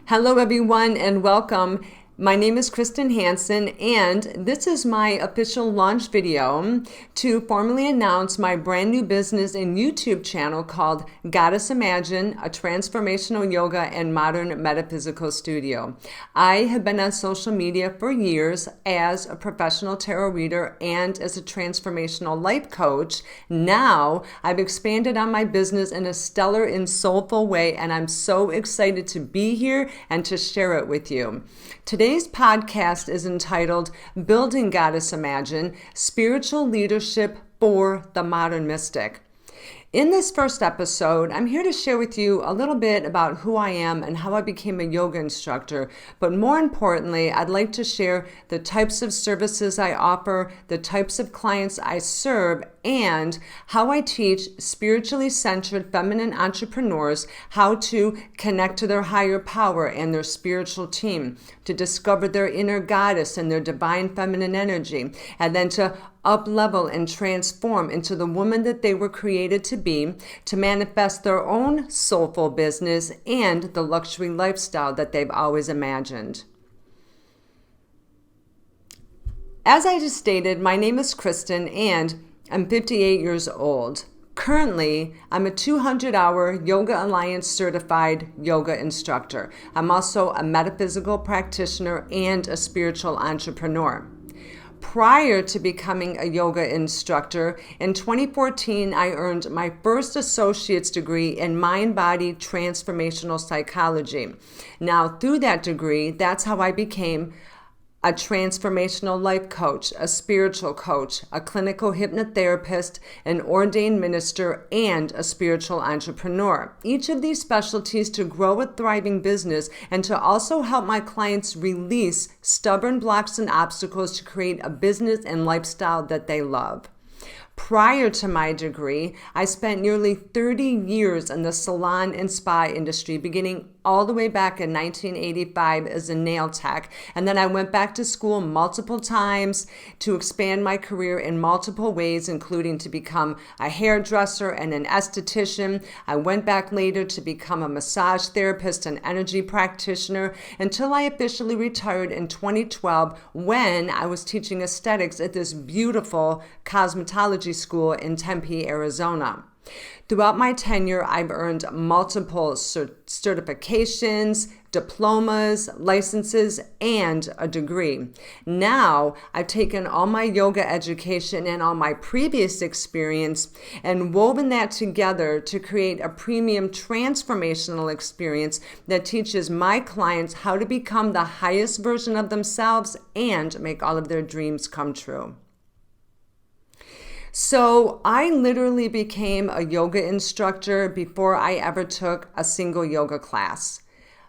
Hello, everyone, and welcome. My name is Kristen Hansen, and this is my official launch video to formally announce my brand new business and YouTube channel called Goddess Imagine, a transformational yoga and modern metaphysical studio. I have been on social media for years as a professional tarot reader and as a transformational life coach. Now I've expanded on my business in a stellar and soulful way, and I'm so excited to be here and to share it with you. Today's podcast is entitled Building Goddess Imagine, Spiritual Leadership for the Modern Mystic. In this first episode, I'm here to share with you a little bit about who I am and how I became a yoga instructor. But more importantly, I'd like to share the types of services I offer, the types of clients I serve, and how I teach spiritually centered feminine entrepreneurs how to connect to their higher power and their spiritual team, to discover their inner goddess and their divine feminine energy, and then to uplevel and transform into the woman that they were created to be, to manifest their own soulful business and the luxury lifestyle that they've always imagined. As I just stated, my name is Kristen and I'm 58 years old. Currently, I'm a 200-hour Yoga Alliance certified yoga instructor. I'm also a metaphysical practitioner and a spiritual entrepreneur. Prior to becoming a yoga instructor, in 2014, I earned my first associate's degree in mind-body transformational psychology. Now, through that degree, that's how I became a transformational life coach, a spiritual coach, a clinical hypnotherapist, an ordained minister, and a spiritual entrepreneur. Each of these specialties to grow a thriving business and to also help my clients release stubborn blocks and obstacles to create a business and lifestyle that they love. Prior to my degree, I spent nearly 30 years in the salon and spa industry, beginning all the way back in 1985 as a nail tech. And then I went back to school multiple times to expand my career in multiple ways, including to become a hairdresser and an esthetician. I went back later to become a massage therapist and energy practitioner until I officially retired in 2012 when I was teaching aesthetics at this beautiful cosmetology school in Tempe, Arizona. Throughout my tenure, I've earned multiple certifications, diplomas, licenses, and a degree. Now, I've taken all my yoga education and all my previous experience and woven that together to create a premium transformational experience that teaches my clients how to become the highest version of themselves and make all of their dreams come true. So I literally became a yoga instructor before I ever took a single yoga class.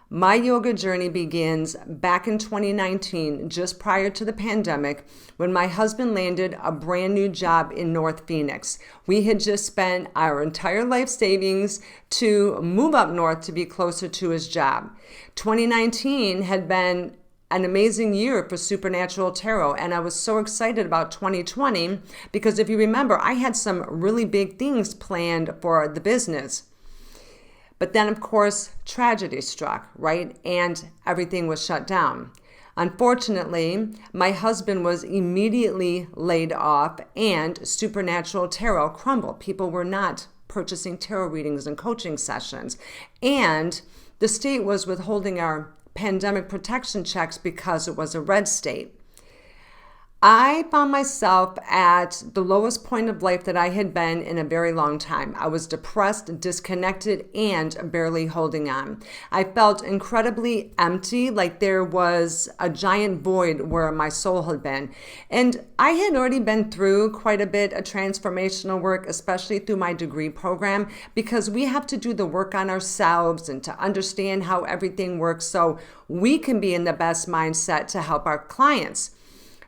My yoga journey begins back in 2019, just prior to the pandemic, when my husband landed a brand new job in North Phoenix. We had just spent our entire life savings to move up north to be closer to his job. 2019 had been an amazing year for Supernatural Tarot, and I was so excited about 2020 because if you remember, I had some really big things planned for the business. But then, of course, tragedy struck, right? And everything was shut down. Unfortunately, my husband was immediately laid off and Supernatural Tarot crumbled. People were not purchasing tarot readings and coaching sessions. And the state was withholding our pandemic protection checks because it was a red state. I found myself at the lowest point of life that I had been in a very long time. I was depressed, disconnected, and barely holding on. I felt incredibly empty, like there was a giant void where my soul had been. And I had already been through quite a bit of transformational work, especially through my degree program, because we have to do the work on ourselves and to understand how everything works so we can be in the best mindset to help our clients.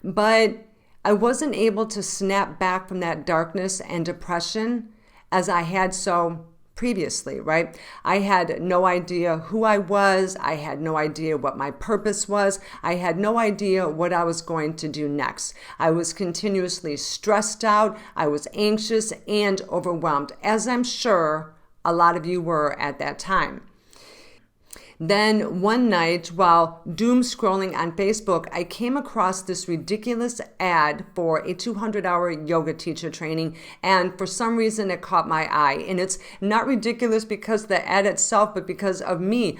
But I wasn't able to snap back from that darkness and depression as I had so previously, right? I had no idea who I was. I had no idea what my purpose was. I had no idea what I was going to do next. I was continuously stressed out. I was anxious and overwhelmed, as I'm sure a lot of you were at that time. Then one night, while doom scrolling on Facebook, I came across this ridiculous ad for a 200-hour yoga teacher training, and for some reason it caught my eye. And it's not ridiculous because of the ad itself, but because of me.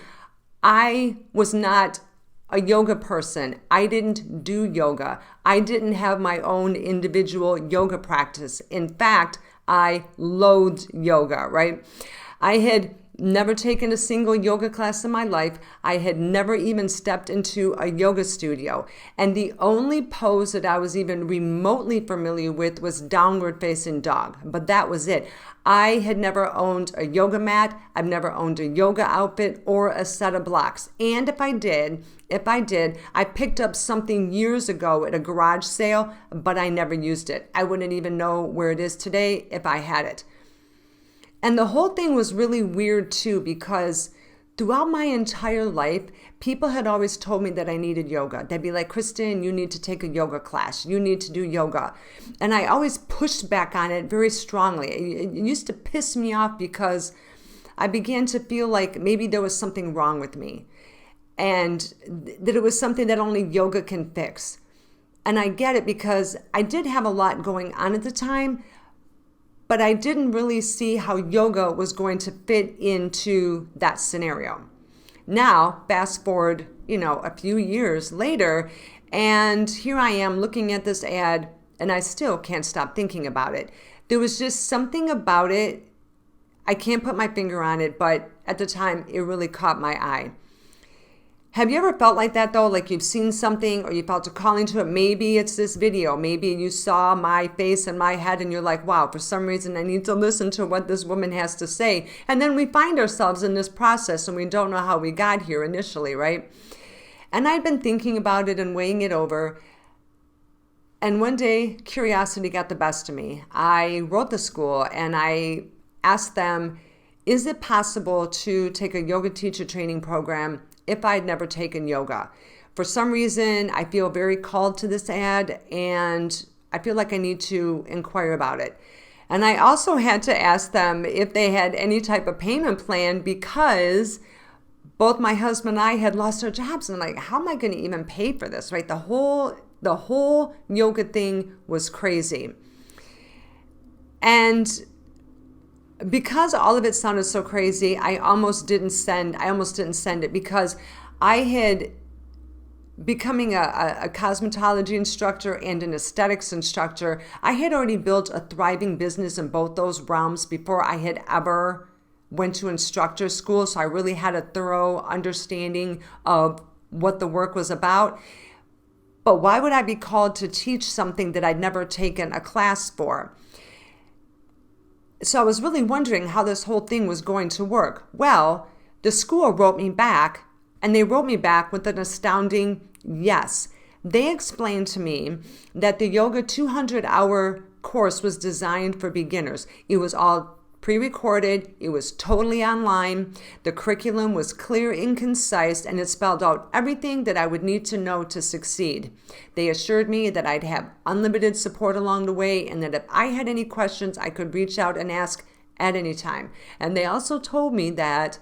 I was not a yoga person. I didn't do yoga. I didn't have my own individual yoga practice. In fact, I loathed yoga, right? I had never taken a single yoga class in my life. I had never even stepped into a yoga studio. And the only pose that I was even remotely familiar with was downward facing dog. But that was it. I had never owned a yoga mat. I've never owned a yoga outfit or a set of blocks. And if I did, I picked up something years ago at a garage sale, but I never used it. I wouldn't even know where it is today if I had it. And the whole thing was really weird too, because throughout my entire life, people had always told me that I needed yoga. They'd be like, Kristen, you need to take a yoga class. You need to do yoga. And I always pushed back on it very strongly. It used to piss me off because I began to feel like maybe there was something wrong with me and that it was something that only yoga can fix. And I get it because I did have a lot going on at the time, but I didn't really see how yoga was going to fit into that scenario. Now, fast forward, a few years later, and here I am looking at this ad, and I still can't stop thinking about it. There was just something about it. I can't put my finger on it, but at the time, it really caught my eye. Have you ever felt like that though? Like you've seen something or you felt a calling to it? Maybe it's this video. Maybe you saw my face and my head and you're like, wow, for some reason I need to listen to what this woman has to say. And then we find ourselves in this process and we don't know how we got here initially, right? And I'd been thinking about it and weighing it over. And one day, curiosity got the best of me. I wrote the school and I asked them, is it possible to take a yoga teacher training program if I'd never taken yoga? For some reason, I feel very called to this ad and I feel like I need to inquire about it. And I also had to ask them if they had any type of payment plan because both my husband and I had lost our jobs. And I'm like, how am I going to even pay for this, right? The whole yoga thing was crazy. And because all of it sounded so crazy, I almost didn't send it because I had becoming a cosmetology instructor and an aesthetics instructor. I had already built a thriving business in both those realms before I had ever went to instructor school. So I really had a thorough understanding of what the work was about. But why would I be called to teach something that I'd never taken a class for? So I was really wondering how this whole thing was going to work. Well, the school wrote me back, and they wrote me back with an astounding yes. They explained to me that the yoga 200-hour course was designed for beginners. It was all pre-recorded. It was totally online. The curriculum was clear and concise, and it spelled out everything that I would need to know to succeed. They assured me that I'd have unlimited support along the way, and that if I had any questions, I could reach out and ask at any time. And they also told me that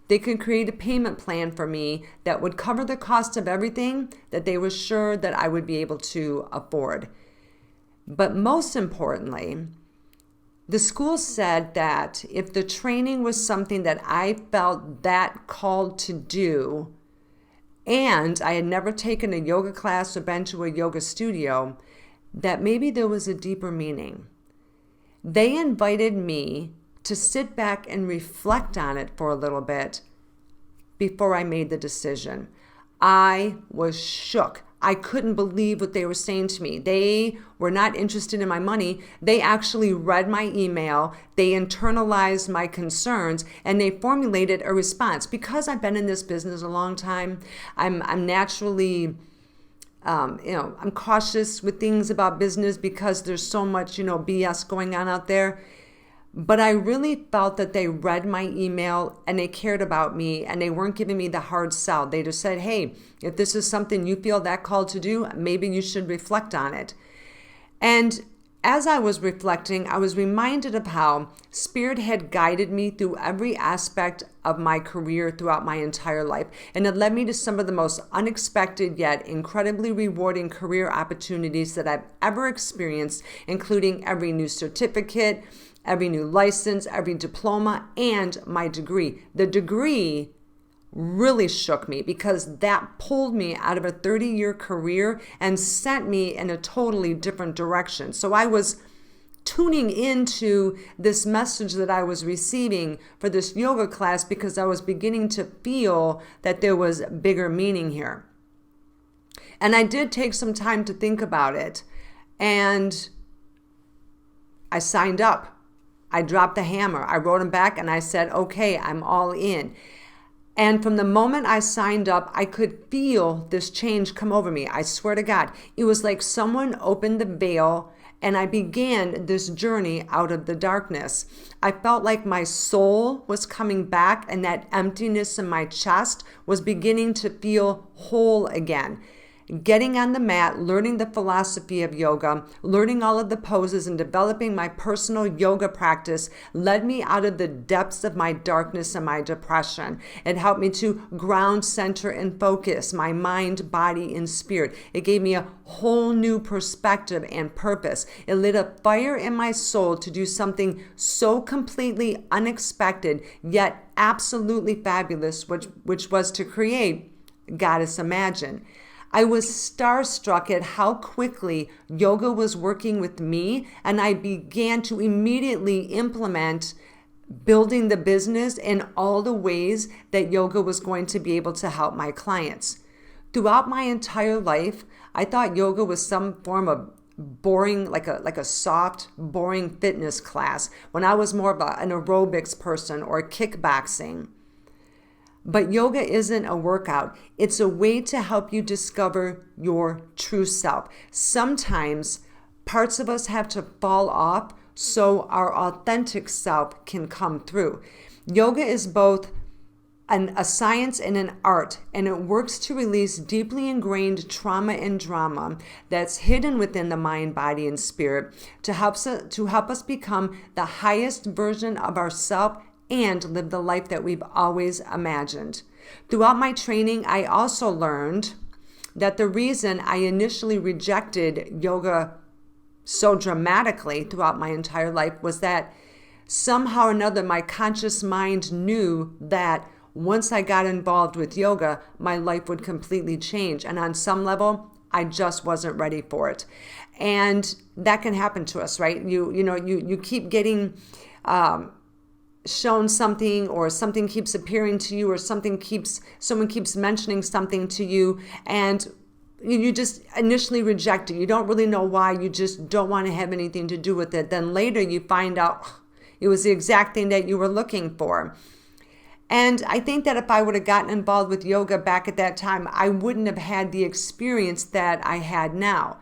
they could create a payment plan for me that would cover the cost of everything that they were sure that I would be able to afford. But most importantly, the school said that if the training was something that I felt that called to do, and I had never taken a yoga class or been to a yoga studio, that maybe there was a deeper meaning. They invited me to sit back and reflect on it for a little bit before I made the decision. I was shook. I couldn't believe what they were saying to me. They were not interested in my money. They actually read my email. They internalized my concerns and they formulated a response. Because I've been in this business a long time, I'm naturally, I'm cautious with things about business because there's so much, BS going on out there. But I really felt that they read my email and they cared about me and they weren't giving me the hard sell. They just said, hey, if this is something you feel that called to do, maybe you should reflect on it. And as I was reflecting, I was reminded of how Spirit had guided me through every aspect of my career throughout my entire life. And it led me to some of the most unexpected yet incredibly rewarding career opportunities that I've ever experienced, including every new certificate, every new license, every diploma, and my degree. The degree really shook me because that pulled me out of a 30-year career and sent me in a totally different direction. So I was tuning into this message that I was receiving for this yoga class because I was beginning to feel that there was bigger meaning here. And I did take some time to think about it, and I signed up. I dropped the hammer. I wrote him back and I said, okay, I'm all in. And from the moment I signed up, I could feel this change come over me. I swear to God, it was like someone opened the veil and I began this journey out of the darkness. I felt like my soul was coming back and that emptiness in my chest was beginning to feel whole again. Getting on the mat, learning the philosophy of yoga, learning all of the poses and developing my personal yoga practice led me out of the depths of my darkness and my depression. It helped me to ground, center, and focus my mind, body, and spirit. It gave me a whole new perspective and purpose. It lit a fire in my soul to do something so completely unexpected, yet absolutely fabulous, which was to create Goddess Imagine. I was starstruck at how quickly yoga was working with me, and I began to immediately implement building the business in all the ways that yoga was going to be able to help my clients. Throughout my entire life, I thought yoga was some form of boring, like a soft, boring fitness class, when I was more of an aerobics person or kickboxing. But yoga isn't a workout. It's a way to help you discover your true self. Sometimes parts of us have to fall off so our authentic self can come through. Yoga is both a science and an art, and it works to release deeply ingrained trauma and drama that's hidden within the mind, body, and spirit to help us become the highest version of ourselves and live the life that we've always imagined. Throughout my training, I also learned that the reason I initially rejected yoga so dramatically throughout my entire life was that somehow or another my conscious mind knew that once I got involved with yoga, my life would completely change. And on some level, I just wasn't ready for it. And that can happen to us, right? You keep getting shown something, or something keeps appearing to you, or someone keeps mentioning something to you, and you just initially reject it. You don't really know why. You just don't want to have anything to do with it. Then later you find out it was the exact thing that you were looking for. And I think that if I would have gotten involved with yoga back at that time, I wouldn't have had the experience that I had now.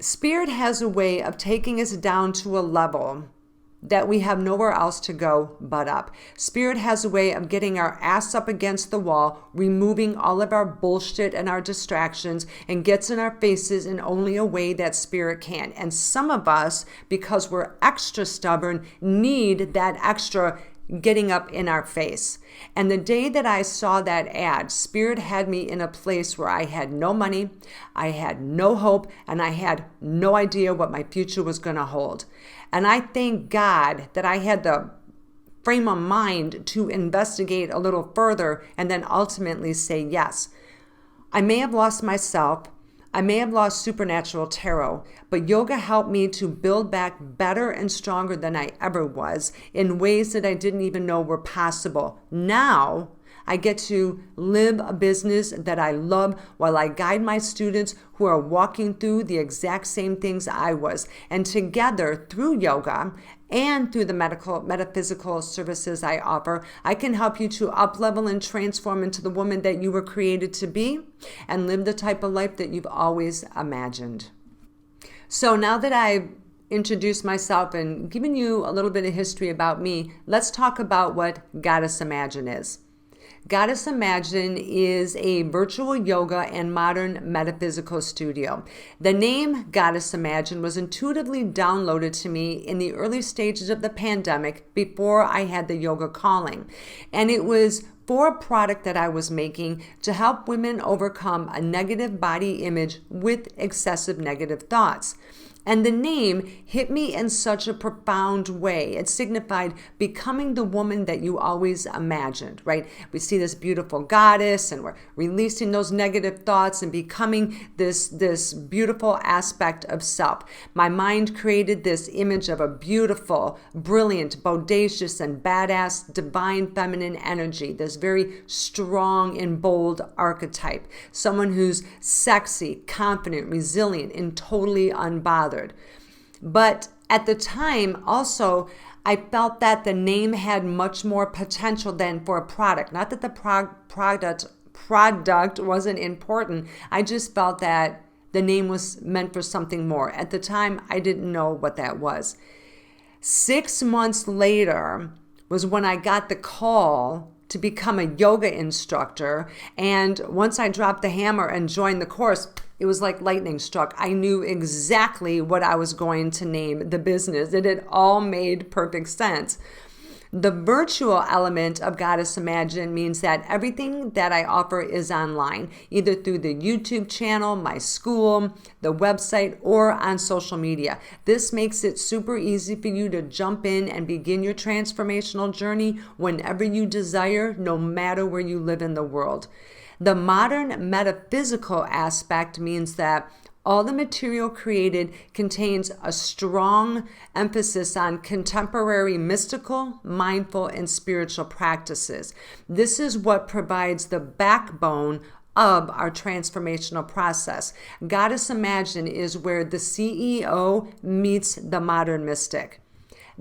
Spirit has a way of taking us down to a level that we have nowhere else to go but up. Spirit has a way of getting our ass up against the wall, removing all of our bullshit and our distractions, and gets in our faces in only a way that Spirit can. And some of us, because we're extra stubborn, need that extra getting up in our face. And the day that I saw that ad, Spirit had me in a place where I had no money, I had no hope, and I had no idea what my future was going to hold. And I thank God that I had the frame of mind to investigate a little further and then ultimately say yes. I may have lost myself, I may have lost supernatural tarot, but yoga helped me to build back better and stronger than I ever was in ways that I didn't even know were possible. Now, I get to live a business that I love while I guide my students who are walking through the exact same things I was. And together, through yoga and through the metaphysical services I offer, I can help you to uplevel and transform into the woman that you were created to be and live the type of life that you've always imagined. So now that I've introduced myself and given you a little bit of history about me, let's talk about what Goddess Imagine is. Goddess Imagine is a virtual yoga and modern metaphysical studio. The name Goddess Imagine was intuitively downloaded to me in the early stages of the pandemic before I had the yoga calling. And it was for a product that I was making to help women overcome a negative body image with excessive negative thoughts. And the name hit me in such a profound way. It signified becoming the woman that you always imagined, right? We see this beautiful goddess and we're releasing those negative thoughts and becoming this beautiful aspect of self. My mind created this image of a beautiful, brilliant, bodacious, and badass divine feminine energy, this very strong and bold archetype. Someone who's sexy, confident, resilient, and totally unbothered. But at the time, also, I felt that the name had much more potential than for a product. Not that the product wasn't important. I just felt that the name was meant for something more. At the time, I didn't know what that was. 6 months later was when I got the call to become a yoga instructor. And once I dropped the hammer and joined the course, it was like lightning struck. I knew exactly what I was going to name the business. It had all made perfect sense. The virtual element of Goddess Imagine means that everything that I offer is online, either through the YouTube channel, my school, the website, or on social media. This makes it super easy for you to jump in and begin your transformational journey whenever you desire, no matter where you live in the world. The modern metaphysical aspect means that all the material created contains a strong emphasis on contemporary mystical, mindful, and spiritual practices. This is what provides the backbone of our transformational process. Goddess Imagine is where the CEO meets the modern mystic.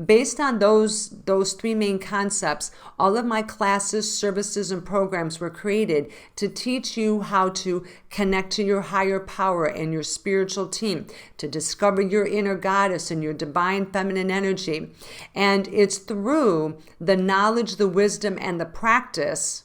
Based on those three main concepts, all of my classes, services, and programs were created to teach you how to connect to your higher power and your spiritual team, to discover your inner goddess and your divine feminine energy. And it's through the knowledge, the wisdom, and the practice.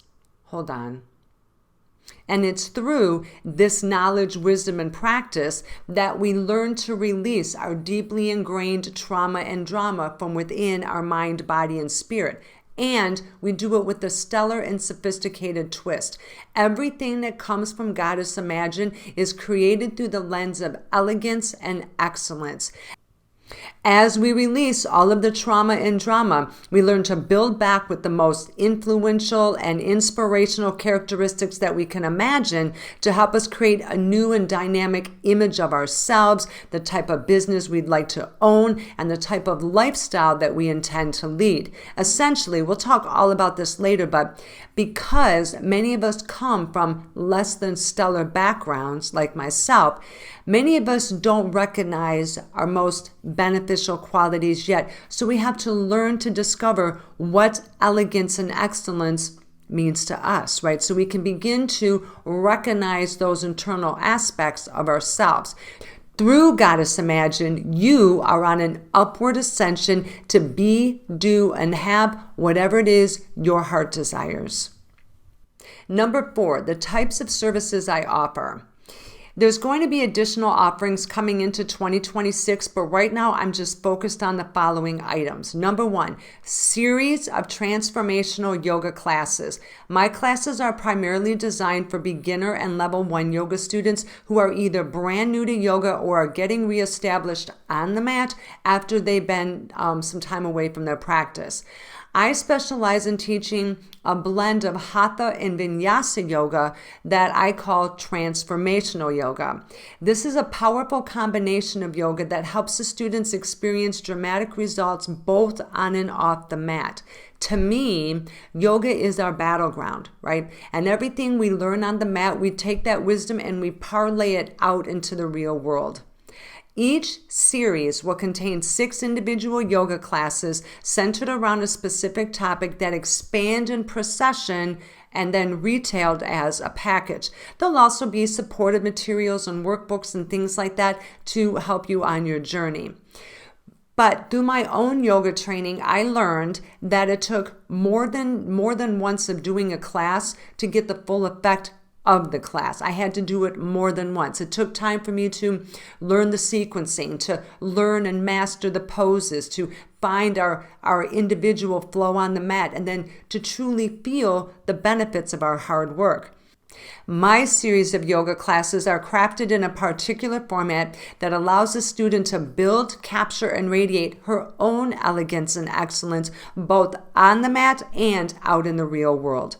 And it's through this knowledge, wisdom, and practice that we learn to release our deeply ingrained trauma and drama from within our mind, body, and spirit. And we do it with a stellar and sophisticated twist. Everything that comes from Goddess Imagine is created through the lens of elegance and excellence. As we release all of the trauma and drama, we learn to build back with the most influential and inspirational characteristics that we can imagine to help us create a new and dynamic image of ourselves, the type of business we'd like to own, and the type of lifestyle that we intend to lead. Essentially, we'll talk all about this later, but because many of us come from less than stellar backgrounds, like myself, many of us don't recognize our most beneficial qualities yet. So we have to learn to discover what elegance and excellence means to us, right? So we can begin to recognize those internal aspects of ourselves. Through Goddess Imagine, you are on an upward ascension to be, do, and have whatever it is your heart desires. Number 4, the types of services I offer. There's going to be additional offerings coming into 2026, but right now I'm just focused on the following items. Number 1, series of transformational yoga classes. My classes are primarily designed for beginner and level 1 yoga students who are either brand new to yoga or are getting reestablished on the mat after they've been some time away from their practice. I specialize in teaching a blend of Hatha and Vinyasa yoga that I call transformational yoga. This is a powerful combination of yoga that helps the students experience dramatic results both on and off the mat. To me, yoga is our battleground, right? And everything we learn on the mat, we take that wisdom and we parlay it out into the real world. Each series will contain 6 individual yoga classes centered around a specific topic that expand in procession and then retailed as a package. There'll also be supportive materials and workbooks and things like that to help you on your journey. But through my own yoga training, I learned that it took more than once of doing a class to get the full effect of the class. I had to do it more than once. It took time for me to learn the sequencing, to learn and master the poses, to find our individual flow on the mat, and then to truly feel the benefits of our hard work. My series of yoga classes are crafted in a particular format that allows the student to build, capture, and radiate her own elegance and excellence, both on the mat and out in the real world.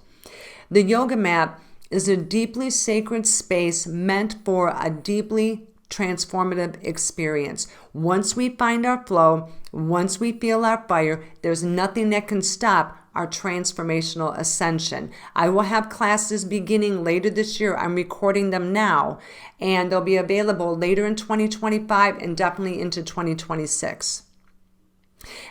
The yoga mat is a deeply sacred space meant for a deeply transformative experience. Once we find our flow, once we feel our fire, there's nothing that can stop our transformational ascension. I will have classes beginning later this year. I'm recording them now, and they'll be available later in 2025 and definitely into 2026.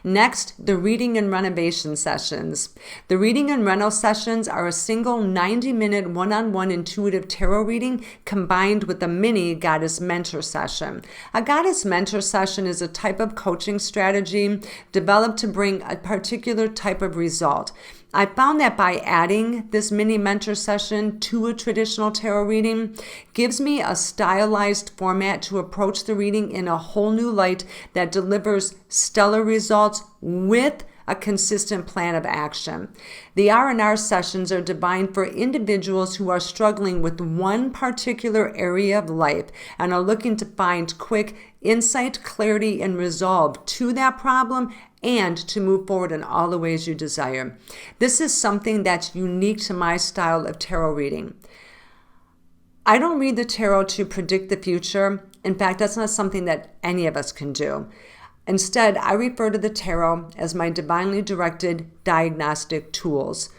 Next, the reading and renovation sessions. The reading and reno sessions are a single 90-minute one-on-one intuitive tarot reading combined with a mini goddess mentor session. A goddess mentor session is a type of coaching strategy developed to bring a particular type of result. I found that by adding this mini mentor session to a traditional tarot reading gives me a stylized format to approach the reading in a whole new light that delivers stellar results with a consistent plan of action. The R&R sessions are designed for individuals who are struggling with one particular area of life and are looking to find quick insight, clarity, and resolve to that problem and to move forward in all the ways you desire. This is something that's unique to my style of tarot reading. I don't read the tarot to predict the future. In fact, that's not something that any of us can do. Instead, I refer to the tarot as my divinely directed diagnostic tools.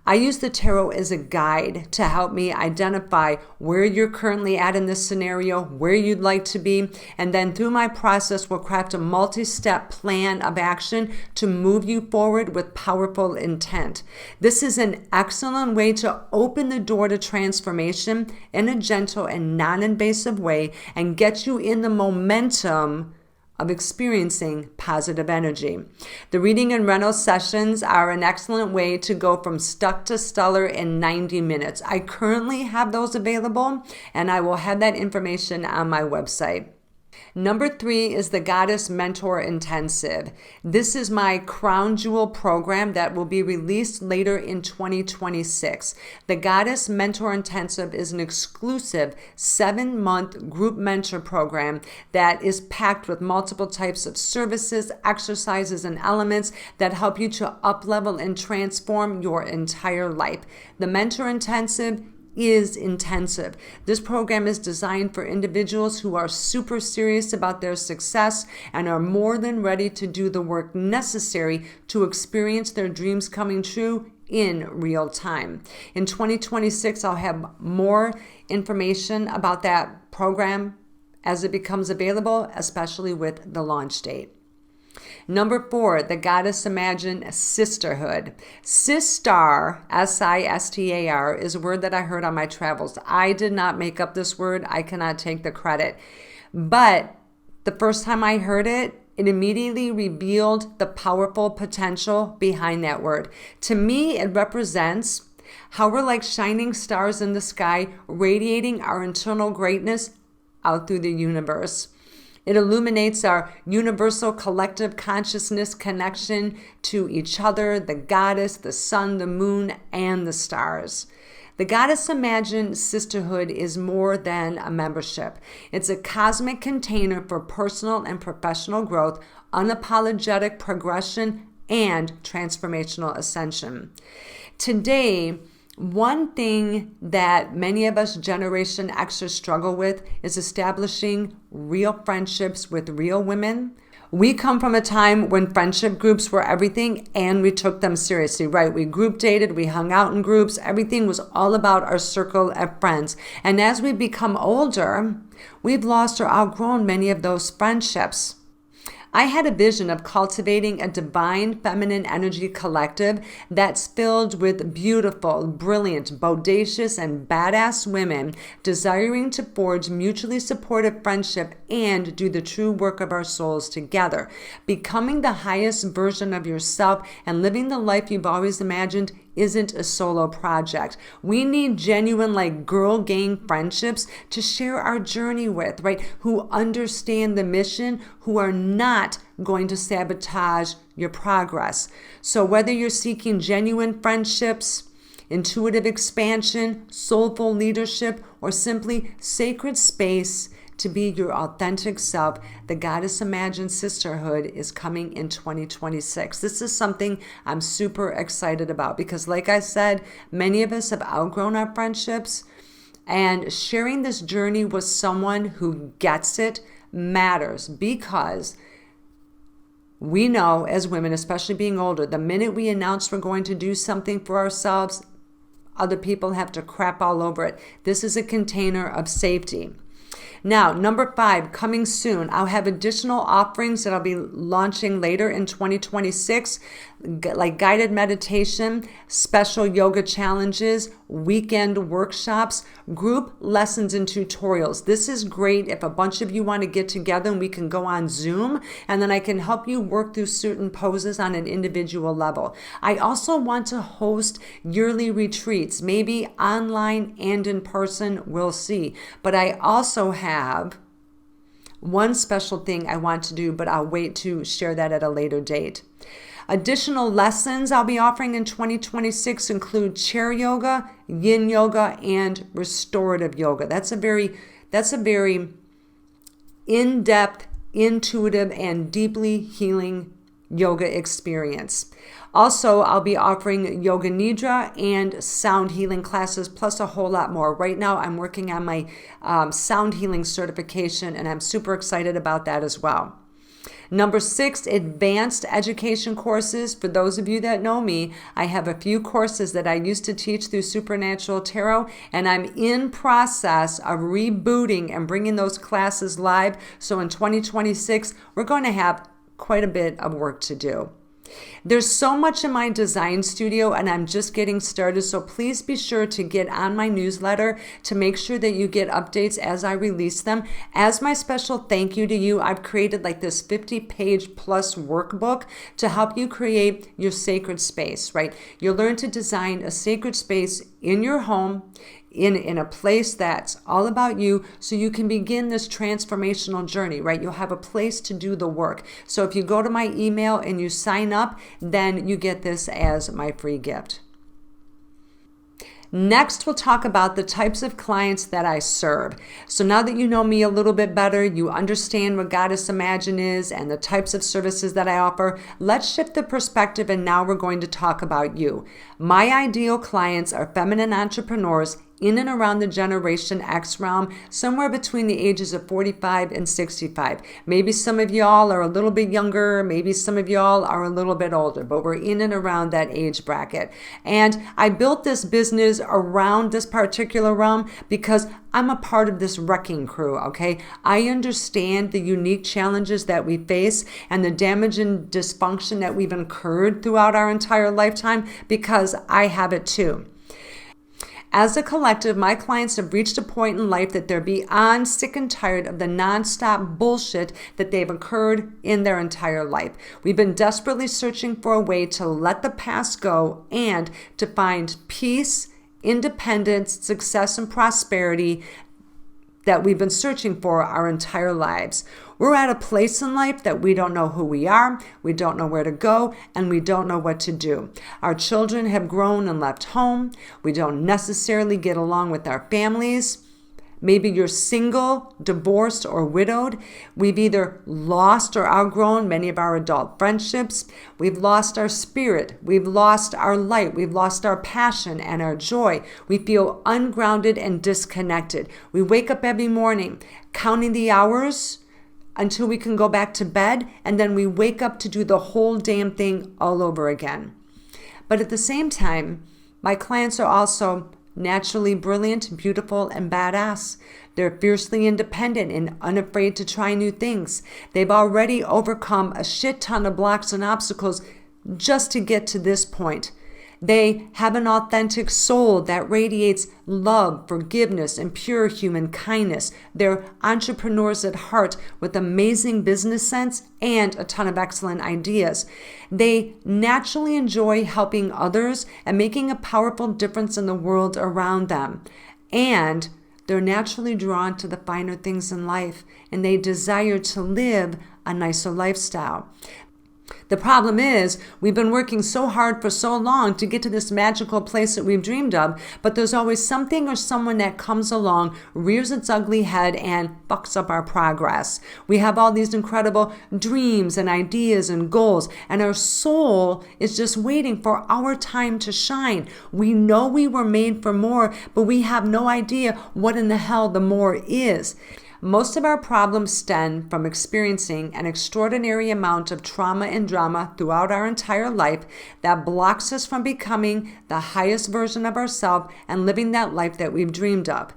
I use the tarot as a guide to help me identify where you're currently at in this scenario, where you'd like to be, and then through my process, we'll craft a multi-step plan of action to move you forward with powerful intent. This is an excellent way to open the door to transformation in a gentle and non-invasive way and get you in the momentum of experiencing positive energy. The reading and reno sessions are an excellent way to go from stuck to stellar in 90 minutes. I currently have those available, and I will have that information on my website. Number 3 is the Goddess Mentor Intensive. This is my crown jewel program that will be released later in 2026. The Goddess Mentor Intensive is an exclusive 7-month group mentor program that is packed with multiple types of services, exercises, and elements that help you to uplevel and transform your entire life. The Mentor Intensive is intensive. This program is designed for individuals who are super serious about their success and are more than ready to do the work necessary to experience their dreams coming true in real time. In 2026, I'll have more information about that program as it becomes available, especially with the launch date. Number 4, the Goddess Imagine Sisterhood. Sistar, S-I-S-T-A-R, is a word that I heard on my travels. I did not make up this word. I cannot take the credit. But the first time I heard it, it immediately revealed the powerful potential behind that word. To me, it represents how we're like shining stars in the sky, radiating our internal greatness out through the universe. It illuminates our universal collective consciousness connection to each other, the goddess, the sun, the moon, and the stars. The Goddess Imagine Sisterhood is more than a membership. It's a cosmic container for personal and professional growth, unapologetic progression, and transformational ascension. Today, one thing that many of us Generation Xers struggle with is establishing real friendships with real women. We come from a time when friendship groups were everything and we took them seriously, right? We group dated, we hung out in groups, everything was all about our circle of friends. And as we become older, we've lost or outgrown many of those friendships. I had a vision of cultivating a divine feminine energy collective that's filled with beautiful, brilliant, bodacious, and badass women desiring to forge mutually supportive friendship and do the true work of our souls together. Becoming the highest version of yourself and living the life you've always imagined isn't a solo project. We need genuine, like, girl gang friendships to share our journey with, right? Who understand the mission, who are not going to sabotage your progress. So whether you're seeking genuine friendships, intuitive expansion, soulful leadership, or simply sacred space to be your authentic self, the Goddess Imagined Sisterhood is coming in 2026. This is something I'm super excited about because, like I said, many of us have outgrown our friendships, and sharing this journey with someone who gets it matters because we know as women, especially being older, the minute we announce we're going to do something for ourselves, other people have to crap all over it. This is a container of safety. Now, number 5, coming soon. I'll have additional offerings that I'll be launching later in 2026, like guided meditation, special yoga challenges, weekend workshops, group lessons and tutorials. This is great if a bunch of you want to get together and we can go on Zoom, and then I can help you work through certain poses on an individual level. I also want to host yearly retreats, maybe online and in person, we'll see. But I also have one special thing I want to do, but I'll wait to share that at a later date. Additional lessons I'll be offering in 2026 include chair yoga, yin yoga, and restorative yoga. That's a very in-depth, intuitive, and deeply healing yoga experience. Also, I'll be offering yoga nidra and sound healing classes, plus a whole lot more. Right now, I'm working on my sound healing certification, and I'm super excited about that as well. Number 6, advanced education courses. For those of you that know me, I have a few courses that I used to teach through Supernatural Tarot, and I'm in process of rebooting and bringing those classes live. So in 2026, we're going to have quite a bit of work to do. There's so much in my design studio and I'm just getting started, so please be sure to get on my newsletter to make sure that you get updates as I release them. As my special thank you to you, I've created like this 50-page plus workbook to help you create your sacred space, right? You'll learn to design a sacred space in your home, in a place that's all about you, so you can begin this transformational journey, right? You'll have a place to do the work. So if you go to my email and you sign up, then you get this as my free gift. Next, we'll talk about the types of clients that I serve. So now that you know me a little bit better, you understand what Goddess Imagine is and the types of services that I offer, let's shift the perspective and now we're going to talk about you. My ideal clients are feminine entrepreneurs in and around the Generation X realm, somewhere between the ages of 45 and 65. Maybe some of y'all are a little bit younger, maybe some of y'all are a little bit older, but we're in and around that age bracket. And I built this business around this particular realm because I'm a part of this wrecking crew, okay? I understand the unique challenges that we face and the damage and dysfunction that we've incurred throughout our entire lifetime because I have it too. As a collective, my clients have reached a point in life that they're beyond sick and tired of the nonstop bullshit that they've incurred in their entire life. We've been desperately searching for a way to let the past go and to find peace, independence, success, and prosperity that we've been searching for our entire lives. We're at a place in life that we don't know who we are, we don't know where to go, and we don't know what to do. Our children have grown and left home. We don't necessarily get along with our families. Maybe you're single, divorced, or widowed. We've either lost or outgrown many of our adult friendships. We've lost our spirit. We've lost our light. We've lost our passion and our joy. We feel ungrounded and disconnected. We wake up every morning counting the hours until we can go back to bed, and then we wake up to do the whole damn thing all over again. But at the same time, my clients are also naturally brilliant, beautiful, and badass. They're fiercely independent and unafraid to try new things. They've already overcome a shit ton of blocks and obstacles just to get to this point. They have an authentic soul that radiates love, forgiveness, and pure human kindness. They're entrepreneurs at heart with amazing business sense and a ton of excellent ideas. They naturally enjoy helping others and making a powerful difference in the world around them. And they're naturally drawn to the finer things in life, and they desire to live a nicer lifestyle. The problem is, we've been working so hard for so long to get to this magical place that we've dreamed of, but there's always something or someone that comes along, rears its ugly head, and fucks up our progress. We have all these incredible dreams and ideas and goals, and our soul is just waiting for our time to shine. We know we were made for more, but we have no idea what in the hell the more is. Most of our problems stem from experiencing an extraordinary amount of trauma and drama throughout our entire life that blocks us from becoming the highest version of ourselves and living that life that we've dreamed of.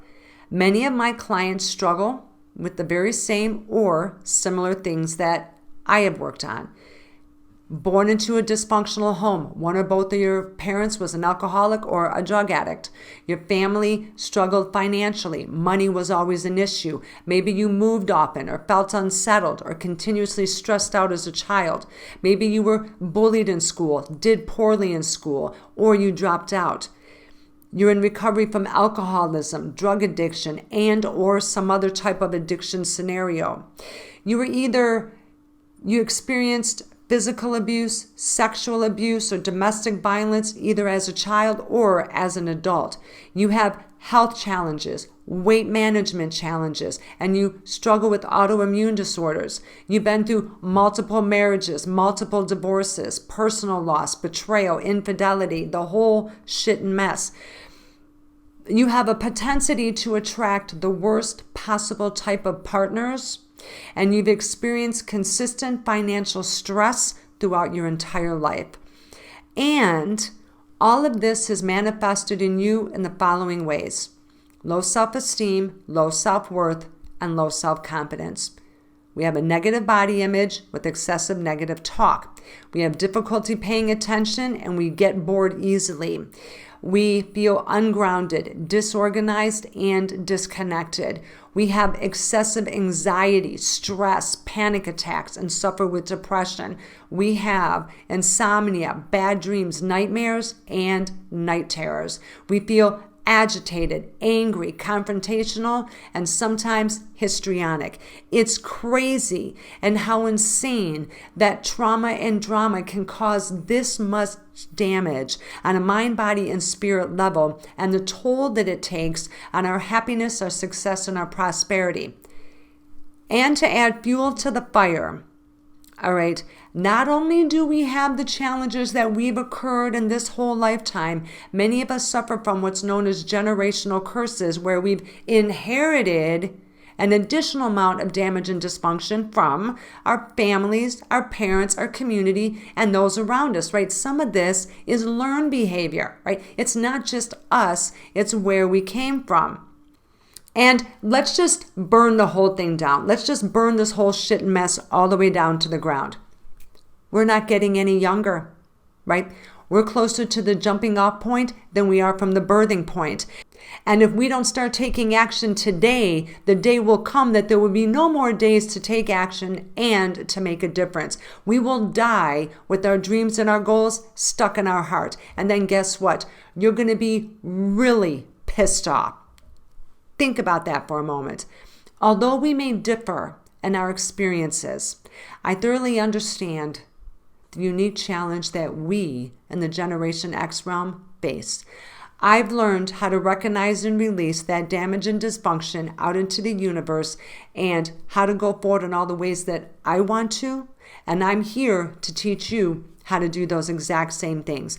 Many of my clients struggle with the very same or similar things that I have worked on. Born into a dysfunctional home, one or both of your parents was an alcoholic or a drug addict. Your family struggled financially. Money was always an issue. Maybe you moved often or felt unsettled or continuously stressed out as a child. Maybe you were bullied in school, did poorly in school, or you dropped out. You're in recovery from alcoholism, drug addiction, and or some other type of addiction scenario. You experienced physical abuse, sexual abuse, or domestic violence either as a child or as an adult. You have health challenges, weight management challenges, and you struggle with autoimmune disorders. You've been through multiple marriages, multiple divorces, personal loss, betrayal, infidelity, the whole shit and mess. You have a propensity to attract the worst possible type of partners, and you've experienced consistent financial stress throughout your entire life. And all of this has manifested in you in the following ways: low self-esteem, low self-worth, and low self-confidence. We have a negative body image with excessive negative talk. We have difficulty paying attention, and we get bored easily. We feel ungrounded, disorganized, and disconnected. We have excessive anxiety, stress, panic attacks, and suffer with depression. We have insomnia, bad dreams, nightmares, and night terrors. We feel agitated, angry, confrontational, and sometimes histrionic. It's crazy and how insane that trauma and drama can cause this much damage on a mind, body, and spirit level, and the toll that it takes on our happiness, our success, and our prosperity. And to add fuel to the fire, all right, not only do we have the challenges that we've occurred in this whole lifetime, many of us suffer from what's known as generational curses, where we've inherited an additional amount of damage and dysfunction from our families, our parents, our community, and those around us, right? Some of this is learned behavior, right? It's not just us, it's where we came from. And let's just burn the whole thing down. Let's just burn this whole shit mess all the way down to the ground. We're not getting any younger, right? We're closer to the jumping off point than we are from the birthing point. And if we don't start taking action today, the day will come that there will be no more days to take action and to make a difference. We will die with our dreams and our goals stuck in our heart. And then guess what? You're going to be really pissed off. Think about that for a moment. Although we may differ in our experiences, I thoroughly understand the unique challenge that we in the Generation X realm face. I've learned how to recognize and release that damage and dysfunction out into the universe and how to go forward in all the ways that I want to. And I'm here to teach you how to do those exact same things.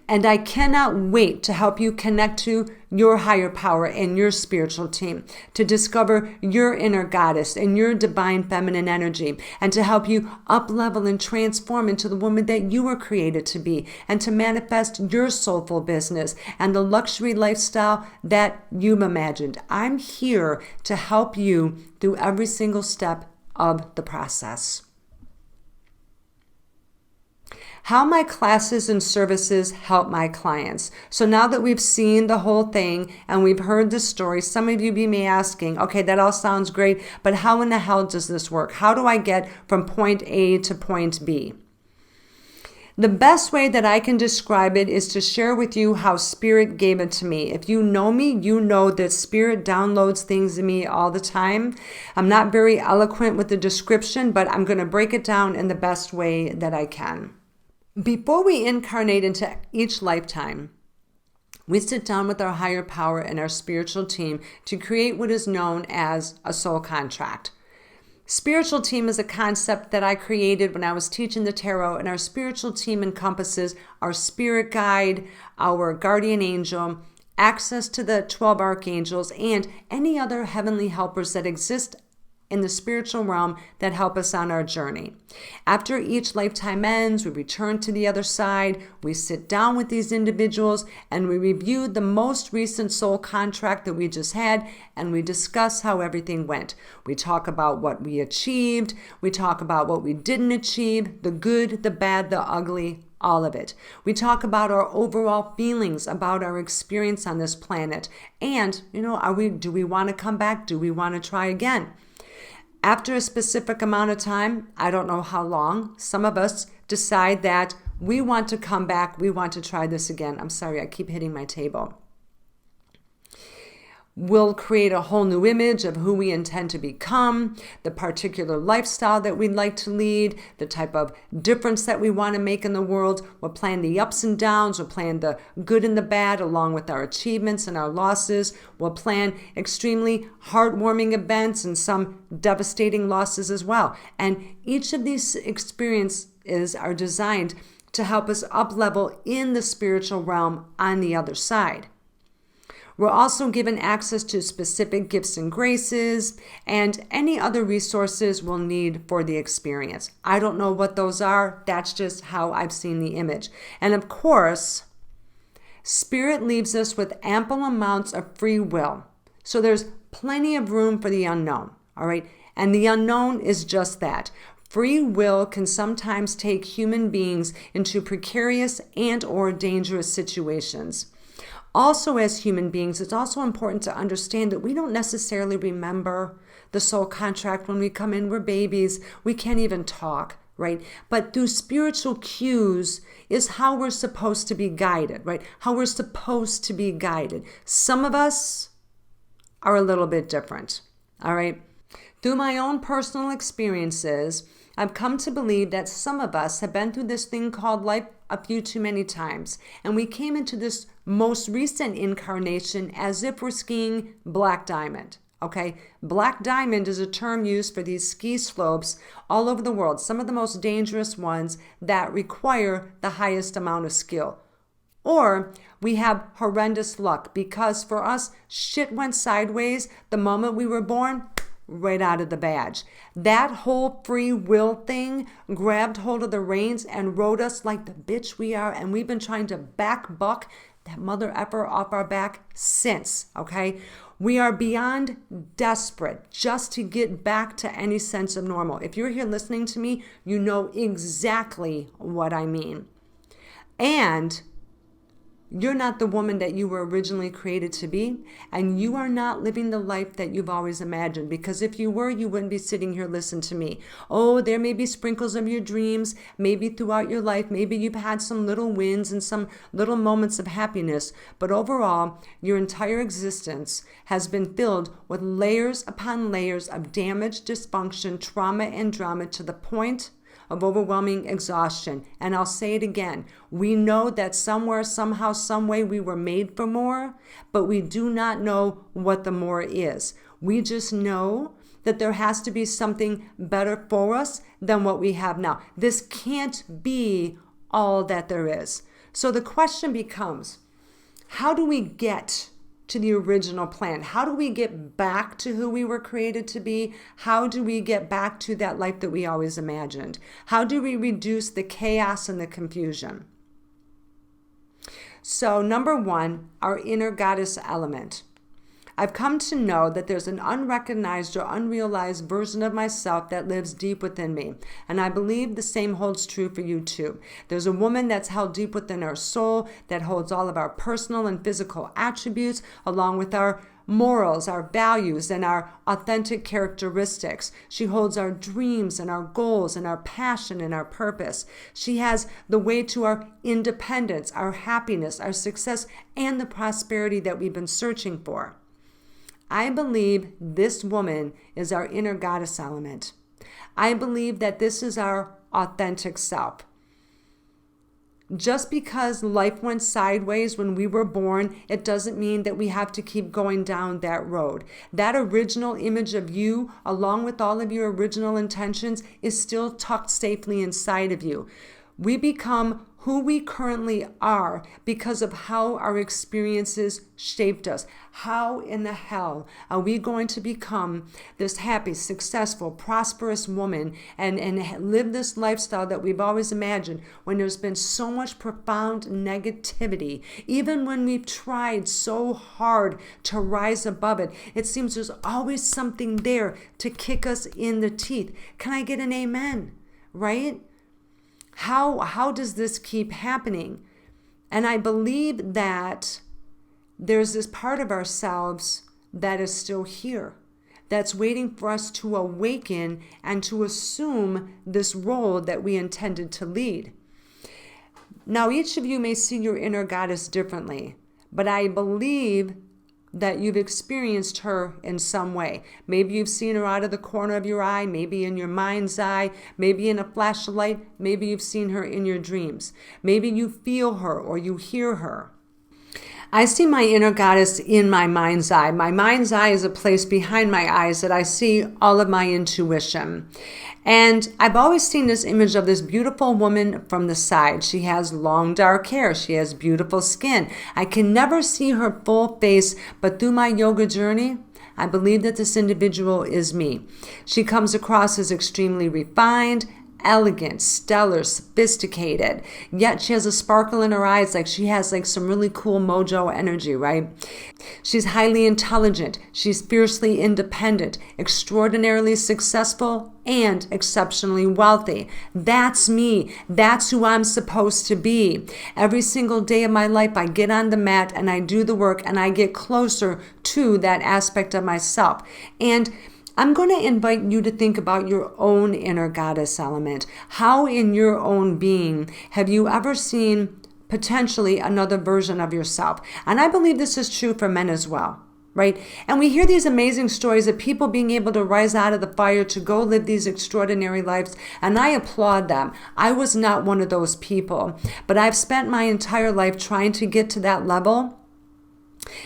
And I cannot wait to help you connect to your higher power and your spiritual team, to discover your inner goddess and your divine feminine energy, and to help you up-level and transform into the woman that you were created to be, and to manifest your soulful business and the luxury lifestyle that you've imagined. I'm here to help you through every single step of the process. How my classes and services help my clients. So now that we've seen the whole thing and we've heard the story, some of you may be asking, okay, that all sounds great, but how in the hell does this work? How do I get from point A to point B? The best way that I can describe it is to share with you how Spirit gave it to me. If you know me, you know that Spirit downloads things to me all the time. I'm not very eloquent with the description, but I'm going to break it down in the best way that I can. Before we incarnate into each lifetime, we sit down with our higher power and our spiritual team to create what is known as a soul contract. Spiritual team is a concept that I created when I was teaching the tarot, and our spiritual team encompasses our spirit guide, our guardian angel, access to the 12 archangels, and any other heavenly helpers that exist in the spiritual realm that help us on our journey. After each lifetime ends, we return to the other side. We sit down with these individuals and we review the most recent soul contract that we just had, and we discuss how everything went. We talk about what we achieved. We talk about what we didn't achieve, the good, the bad, the ugly, all of it. We talk about our overall feelings about our experience on this planet. And, do we want to come back? Do we want to try again? After a specific amount of time, I don't know how long, some of us decide that we want to come back, we want to try this again. I'm sorry, I keep hitting my table. We'll create a whole new image of who we intend to become, the particular lifestyle that we'd like to lead, the type of difference that we want to make in the world. We'll plan the ups and downs. We'll plan the good and the bad along with our achievements and our losses. We'll plan extremely heartwarming events and some devastating losses as well. And each of these experiences are designed to help us up-level in the spiritual realm on the other side. We're also given access to specific gifts and graces and any other resources we'll need for the experience. I don't know what those are. That's just how I've seen the image. And of course, Spirit leaves us with ample amounts of free will. So there's plenty of room for the unknown, all right? And the unknown is just that. Free will can sometimes take human beings into precarious and or dangerous situations. Also, as human beings, it's also important to understand that we don't necessarily remember the soul contract when we come in. We're babies. We can't even talk, right? But through spiritual cues is how we're supposed to be guided, right? How we're supposed to be guided. Some of us are a little bit different, all right? Through my own personal experiences, I've come to believe that some of us have been through this thing called life a few too many times. And we came into this most recent incarnation as if we're skiing Black Diamond, okay? Black Diamond is a term used for these ski slopes all over the world, some of the most dangerous ones that require the highest amount of skill. Or we have horrendous luck because for us, shit went sideways the moment we were born, right out of the badge. That whole free will thing grabbed hold of the reins and rode us like the bitch we are, and we've been trying to buck that mother effer off our back since, okay? We are beyond desperate just to get back to any sense of normal. If you're here listening to me, you know exactly what I mean. And you're not the woman that you were originally created to be, and you are not living the life that you've always imagined, because if you were, you wouldn't be sitting here listening to me. Oh, there may be sprinkles of your dreams, maybe throughout your life, maybe you've had some little wins and some little moments of happiness, but overall, your entire existence has been filled with layers upon layers of damage, dysfunction, trauma, and drama to the point of overwhelming exhaustion. And I'll say it again. We know that somewhere, somehow, some way we were made for more, but we do not know what the more is. We just know that there has to be something better for us than what we have now. This can't be all that there is. So the question becomes, how do we get to the original plan? How do we get back to who we were created to be? How do we get back to that life that we always imagined? How do we reduce the chaos and the confusion? So number one, our inner goddess element. I've come to know that there's an unrecognized or unrealized version of myself that lives deep within me. And I believe the same holds true for you too. There's a woman that's held deep within our soul that holds all of our personal and physical attributes along with our morals, our values, and our authentic characteristics. She holds our dreams and our goals and our passion and our purpose. She has the way to our independence, our happiness, our success, and the prosperity that we've been searching for. I believe this woman is our inner goddess element. I believe that this is our authentic self. Just because life went sideways when we were born, it doesn't mean that we have to keep going down that road. That original image of you, along with all of your original intentions, is still tucked safely inside of you. We become who we currently are because of how our experiences shaped us. How in the hell are we going to become this happy, successful, prosperous woman and live this lifestyle that we've always imagined when there's been so much profound negativity? Even when we've tried so hard to rise above it, it seems there's always something there to kick us in the teeth. Can I get an amen? Right? How does this keep happening? And I believe that there's this part of ourselves that is still here, that's waiting for us to awaken and to assume this role that we intended to lead. Now, each of you may see your inner goddess differently, but I believe that you've experienced her in some way. Maybe you've seen her out of the corner of your eye, maybe in your mind's eye, maybe in a flash of light, maybe you've seen her in your dreams. Maybe you feel her or you hear her. I see my inner goddess in my mind's eye. My mind's eye is a place behind my eyes that I see all of my intuition. And I've always seen this image of this beautiful woman from the side. She has long dark hair. She has beautiful skin. I can never see her full face, but through my yoga journey, I believe that this individual is me. She comes across as extremely refined, elegant, stellar, sophisticated, yet she has a sparkle in her eyes, like she has like some really cool mojo energy, right? She's highly intelligent, she's fiercely independent, extraordinarily successful, and exceptionally wealthy. That's me. That's who I'm supposed to be. Every single day of my life, I get on the mat and I do the work and I get closer to that aspect of myself. And I'm going to invite you to think about your own inner goddess element. How in your own being have you ever seen potentially another version of yourself? And I believe this is true for men as well, right? And we hear these amazing stories of people being able to rise out of the fire to go live these extraordinary lives, and I applaud them. I was not one of those people, but I've spent my entire life trying to get to that level.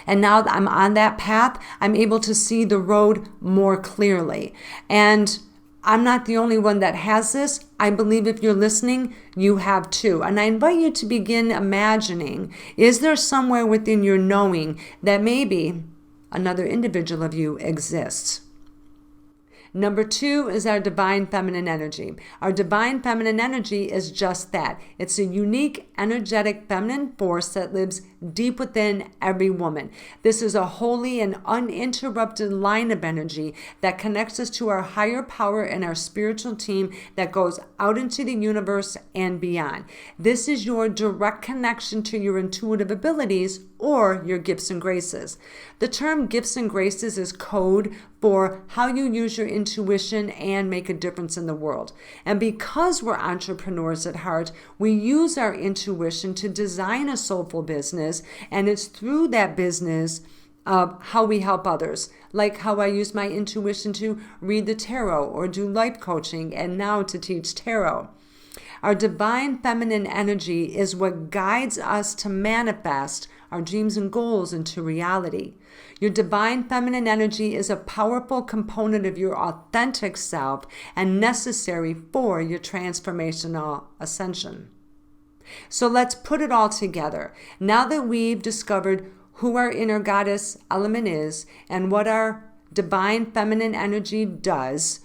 And now that I'm on that path, I'm able to see the road more clearly. And I'm not the only one that has this. I believe if you're listening, you have too. And I invite you to begin imagining, is there somewhere within your knowing that maybe another individual of you exists? Number 2 is our divine feminine energy. Our divine feminine energy is just that. It's a unique, energetic feminine force that lives deep within every woman. This is a holy and uninterrupted line of energy that connects us to our higher power and our spiritual team that goes out into the universe and beyond. This is your direct connection to your intuitive abilities or your gifts and graces. The term gifts and graces is code for how you use your intuition and make a difference in the world. And because we're entrepreneurs at heart, we use our intuition to design a soulful business, and it's through that business how we help others, like how I use my intuition to read the tarot or do life coaching, and now to teach tarot. Our divine feminine energy is what guides us to manifest our dreams and goals into reality. Your divine feminine energy is a powerful component of your authentic self and necessary for your transformational ascension. So let's put it all together. Now that we've discovered who our inner goddess element is and what our divine feminine energy does,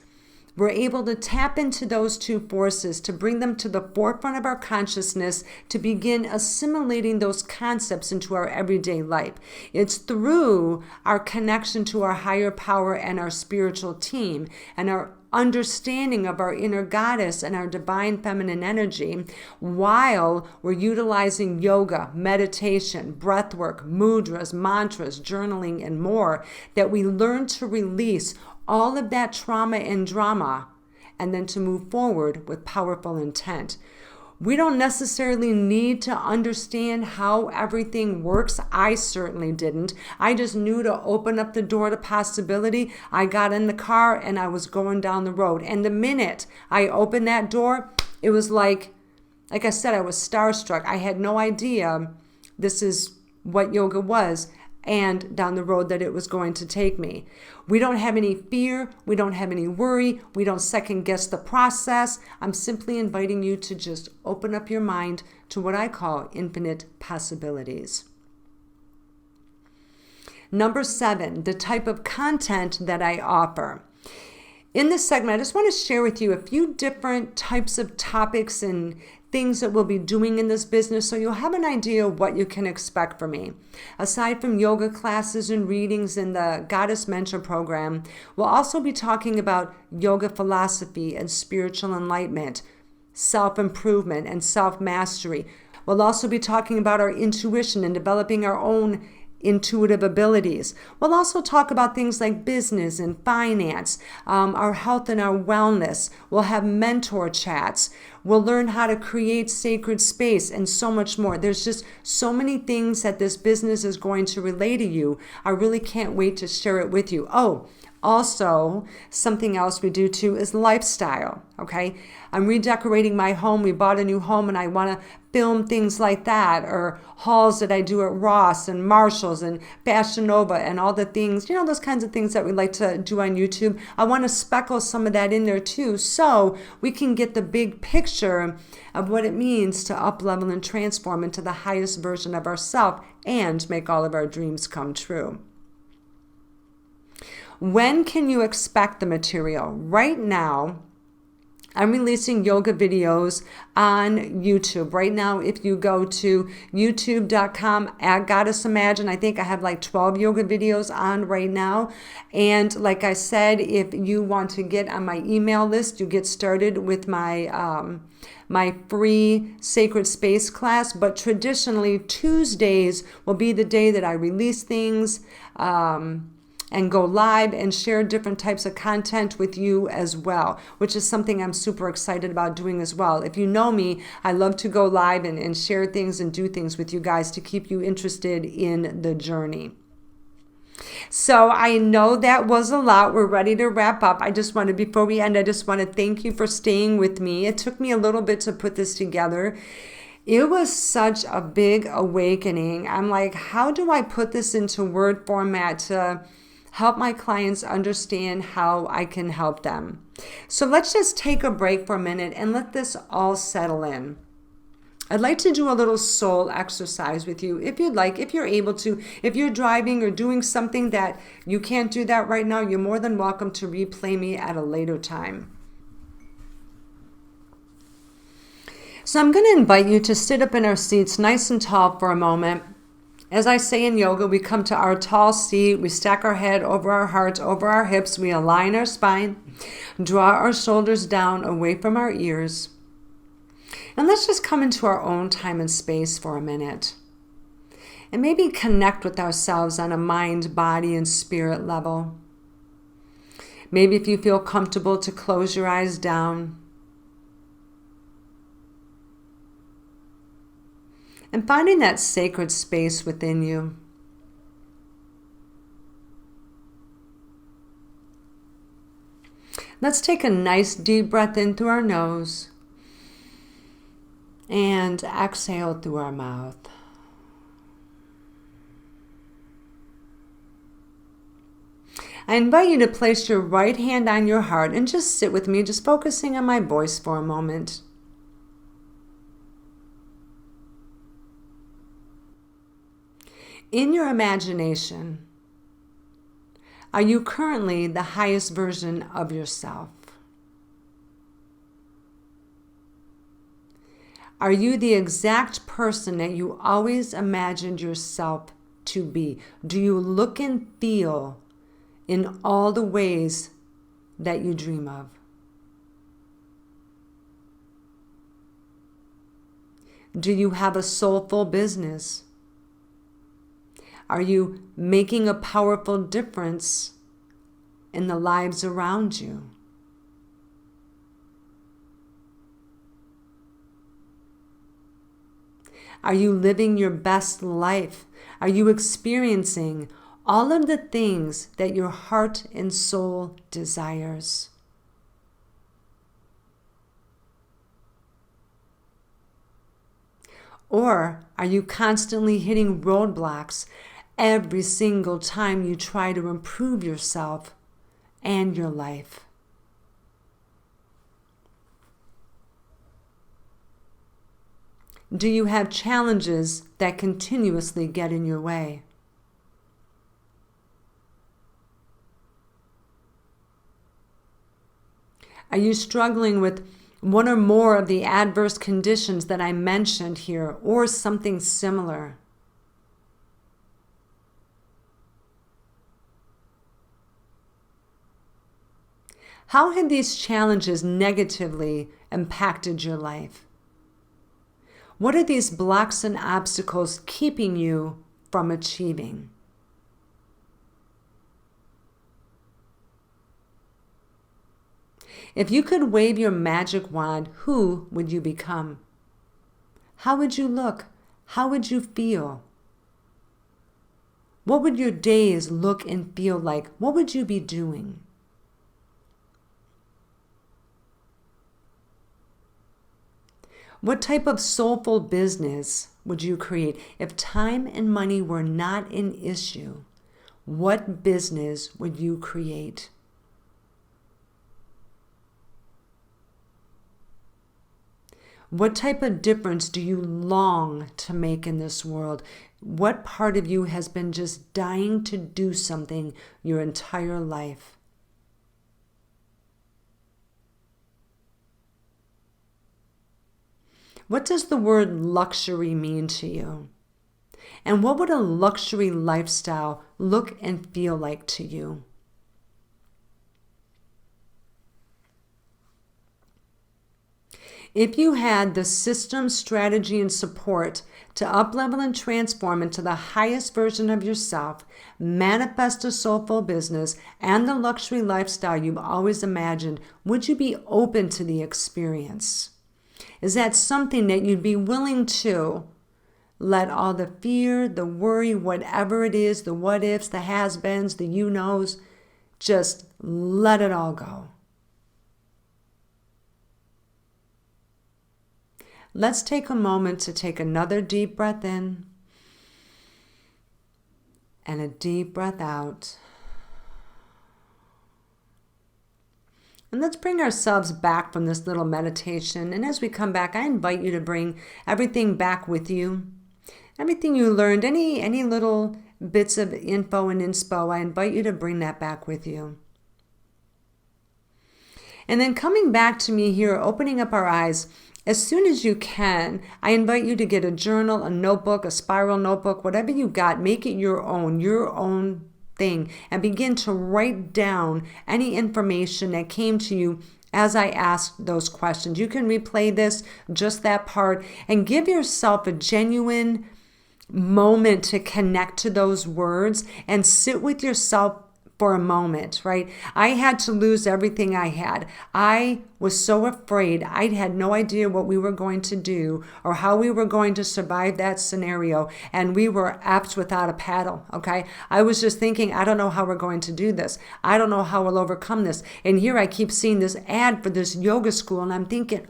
we're able to tap into those two forces to bring them to the forefront of our consciousness to begin assimilating those concepts into our everyday life. It's through our connection to our higher power and our spiritual team and our understanding of our inner goddess and our divine feminine energy while we're utilizing yoga, meditation, breath work, mudras, mantras, journaling, and more, that we learn to release all of that trauma and drama and then to move forward with powerful intent. We don't necessarily need to understand how everything works. I certainly didn't. I just knew to open up the door to possibility. I got in the car and I was going down the road. And the minute I opened that door, it was like I said, I was starstruck. I had no idea this is what yoga was and down the road that it was going to take me. We don't have any fear. We don't have any worry. We don't second guess the process. I'm simply inviting you to just open up your mind to what I call infinite possibilities. Number 7, the type of content that I offer. In this segment, I just want to share with you a few different types of topics and things that we'll be doing in this business so you'll have an idea of what you can expect from me. Aside from yoga classes and readings in the Goddess Mentor program, we'll also be talking about yoga philosophy and spiritual enlightenment, self-improvement and self-mastery. We'll also be talking about our intuition and developing our own intuitive abilities. We'll also talk about things like business and finance, our health and our wellness. We'll have mentor chats. We'll learn how to create sacred space and so much more. There's just so many things that this business is going to relay to you. I really can't wait to share it with you. Oh, also, something else we do too is lifestyle, okay? I'm redecorating my home. We bought a new home and I want to film things like that, or hauls that I do at Ross and Marshall's and Fashion Nova and all the things, those kinds of things that we like to do on YouTube. I want to speckle some of that in there too so we can get the big picture of what it means to up-level and transform into the highest version of ourselves and make all of our dreams come true. When can you expect the material? Right now, I'm releasing yoga videos on YouTube. Right now, if you go to youtube.com @GoddessImagine, I think I have like 12 yoga videos on right now. And like I said, if you want to get on my email list, you get started with my free Sacred Space class. But traditionally, Tuesdays will be the day that I release things, and go live and share different types of content with you as well, which is something I'm super excited about doing as well. If you know me, I love to go live and share things and do things with you guys to keep you interested in the journey. So I know that was a lot. We're ready to wrap up. Before we end, I just want to thank you for staying with me. It took me a little bit to put this together. It was such a big awakening. I'm like, how do I put this into word format to help my clients understand how I can help them? So let's just take a break for a minute and let this all settle in. I'd like to do a little soul exercise with you, if you'd like, if you're able to. If you're driving or doing something that you can't do that right now, you're more than welcome to replay me at a later time. So I'm going to invite you to sit up in our seats nice and tall for a moment. As I say in yoga, we come to our tall seat, we stack our head over our heart, over our hips, we align our spine, draw our shoulders down away from our ears. And let's just come into our own time and space for a minute. And maybe connect with ourselves on a mind, body, and spirit level. Maybe if you feel comfortable to close your eyes down. And finding that sacred space within you. Let's take a nice deep breath in through our nose and exhale through our mouth. I invite you to place your right hand on your heart and just sit with me, just focusing on my voice for a moment. In your imagination, are you currently the highest version of yourself? Are you the exact person that you always imagined yourself to be? Do you look and feel in all the ways that you dream of? Do you have a soulful business? Are you making a powerful difference in the lives around you? Are you living your best life? Are you experiencing all of the things that your heart and soul desires? Or are you constantly hitting roadblocks every single time you try to improve yourself and your life? Do you have challenges that continuously get in your way? Are you struggling with one or more of the adverse conditions that I mentioned here, or something similar? How have these challenges negatively impacted your life? What are these blocks and obstacles keeping you from achieving? If you could wave your magic wand, who would you become? How would you look? How would you feel? What would your days look and feel like? What would you be doing? What type of soulful business would you create? If time and money were not an issue, what business would you create? What type of difference do you long to make in this world? What part of you has been just dying to do something your entire life? What does the word luxury mean to you? And what would a luxury lifestyle look and feel like to you? If you had the system, strategy, and support to uplevel and transform into the highest version of yourself, manifest a soulful business, and the luxury lifestyle you've always imagined, would you be open to the experience? Is that something that you'd be willing to let all the fear, the worry, whatever it is, the what ifs, the has-beens, the you-knows, just let it all go? Let's take a moment to take another deep breath in and a deep breath out. And let's bring ourselves back from this little meditation. And as we come back, I invite you to bring everything back with you. Everything you learned, any little bits of info and inspo, I invite you to bring that back with you. And then coming back to me here, opening up our eyes, as soon as you can, I invite you to get a journal, a notebook, a spiral notebook, whatever you got, make it your own thing, and begin to write down any information that came to you as I asked those questions. You can replay this, just that part, and give yourself a genuine moment to connect to those words and sit with yourself for a moment, right? I had to lose everything I had. I was so afraid. I had no idea what we were going to do or how we were going to survive that scenario. And we were apes without a paddle, okay? I was just thinking, I don't know how we're going to do this. I don't know how we'll overcome this. And here I keep seeing this ad for this yoga school, and I'm thinking,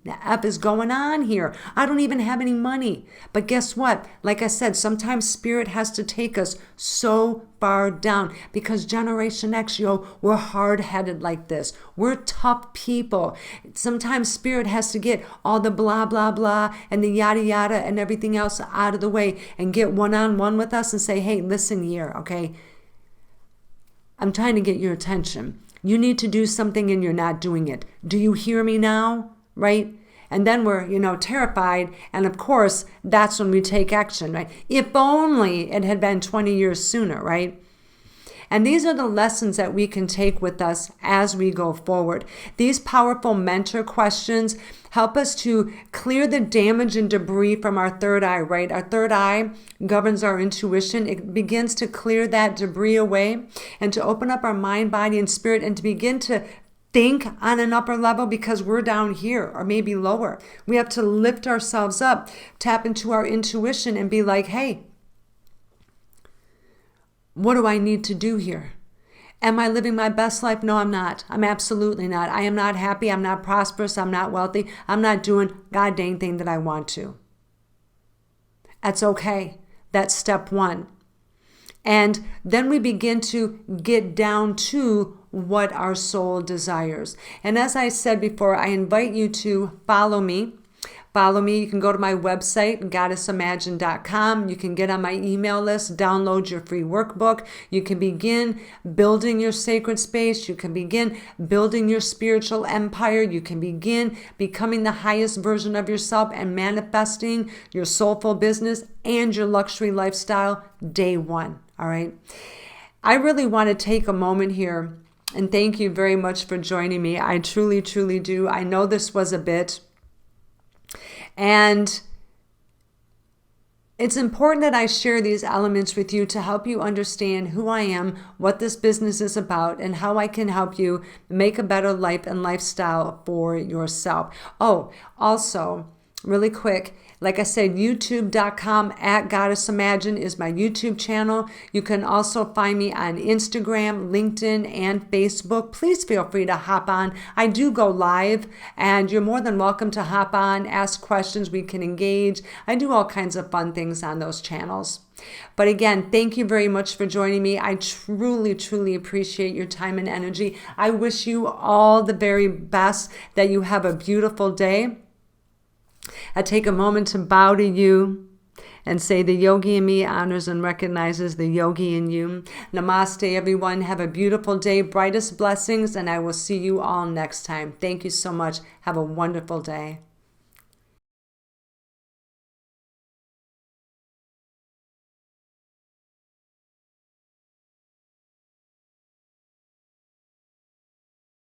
the F is going on here? I don't even have any money. But guess what? Like I said, sometimes spirit has to take us so far down because Generation X, we're hard-headed like this. We're tough people. Sometimes spirit has to get all the blah, blah, blah and the yada, yada and everything else out of the way and get one-on-one with us and say, hey, listen here, okay? I'm trying to get your attention. You need to do something and you're not doing it. Do you hear me now? Right? And then we're, terrified. And of course, that's when we take action, right? If only it had been 20 years sooner, right? And these are the lessons that we can take with us as we go forward. These powerful mentor questions help us to clear the damage and debris from our third eye, right? Our third eye governs our intuition. It begins to clear that debris away and to open up our mind, body, and spirit and to begin to think on an upper level because we're down here or maybe lower. We have to lift ourselves up, tap into our intuition and be like, hey, what do I need to do here? Am I living my best life? No, I'm not. I'm absolutely not. I am not happy. I'm not prosperous. I'm not wealthy. I'm not doing god dang thing that I want to. That's okay. That's step one. And then we begin to get down to what our soul desires. And as I said before, I invite you to follow me. Follow me. You can go to my website, goddessimagine.com. You can get on my email list, download your free workbook. You can begin building your sacred space. You can begin building your spiritual empire. You can begin becoming the highest version of yourself and manifesting your soulful business and your luxury lifestyle day one. All right. I really want to take a moment here and thank you very much for joining me. I truly, truly do. I know this was a bit. And it's important that I share these elements with you to help you understand who I am, what this business is about, and how I can help you make a better life and lifestyle for yourself. Oh, also, really quick, like I said, youtube.com @goddessimagine is my YouTube channel. You can also find me on Instagram, LinkedIn, and Facebook. Please feel free to hop on. I do go live, and you're more than welcome to hop on, ask questions, we can engage. I do all kinds of fun things on those channels. But again, thank you very much for joining me. I truly, truly appreciate your time and energy. I wish you all the very best, that you have a beautiful day. I take a moment to bow to you and say the yogi in me honors and recognizes the yogi in you. Namaste, everyone. Have a beautiful day, brightest blessings, and I will see you all next time. Thank you so much. Have a wonderful day.